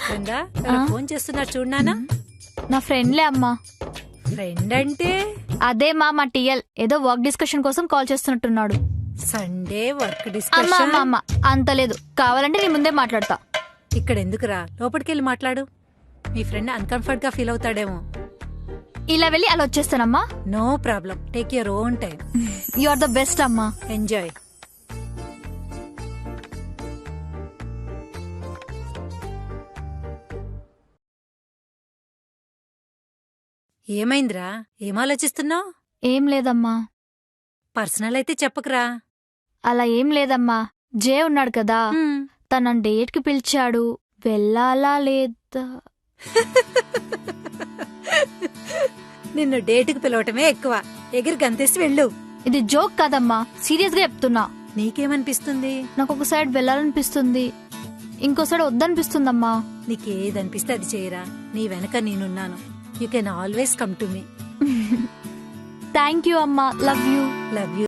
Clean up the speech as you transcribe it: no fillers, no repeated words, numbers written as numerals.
Brinda phone చేస్తున్నారు చూడనా. నా ఫ్రెండ్లే అమ్మా. ఫ్రెండ్ అంటే అదే మా టీఎల్ ఏదో వర్క్ డిస్కషన్ కోసం కాల్ చేస్తున్నట్టున్నాడు. సండే వర్క్ అమ్మా డిస్కషన్. అమ్మా అమ్మా అంత లేదు, కావాలంటే నీ ముందే మాట్లాడతా. ఇక్కడ ఎందుకురా, లోపలికెళ్ళి మాట్లాడు. మీ ఫ్రెండ్ అన్కంఫర్ట్ గా ఫీల్ అవుతాడేమో. ఇలా వెళ్ళి అలా వచ్చేస్తానమ్మా. No problem, take your own time. You are the best అమ్మా. ఎంజాయ్. ఏమైందిరా, ఏం ఆలోచిస్తున్నావు? ఏం లేదమ్మా. పర్సనల్ అయితే చెప్పకురా. అలా ఏం లేదమ్మా. జే ఉన్నాడు కదా, తన డేట్ కి పిలిచాడు, వెళ్ళాలా లేదా? నిన్ను డేటుకు పిలవటమే ఎక్కువ, ఎగిరి గంతేసి వెళ్ళు. ఇది జోక్ కాదమ్మా, సీరియస్ గా చెప్తున్నా. నీకేమనిపిస్తుంది? నాకు ఒక సైడ్ వెళ్ళాలనిపిస్తుంది, ఇంకో సైడ్ వద్దనిపిస్తుందమ్మా. నీకేదనిపిస్తే అది చేయరా, నీ వెనక నేనున్నాను. You can always come to me. Thank you అమ్మా. Love you. Love you.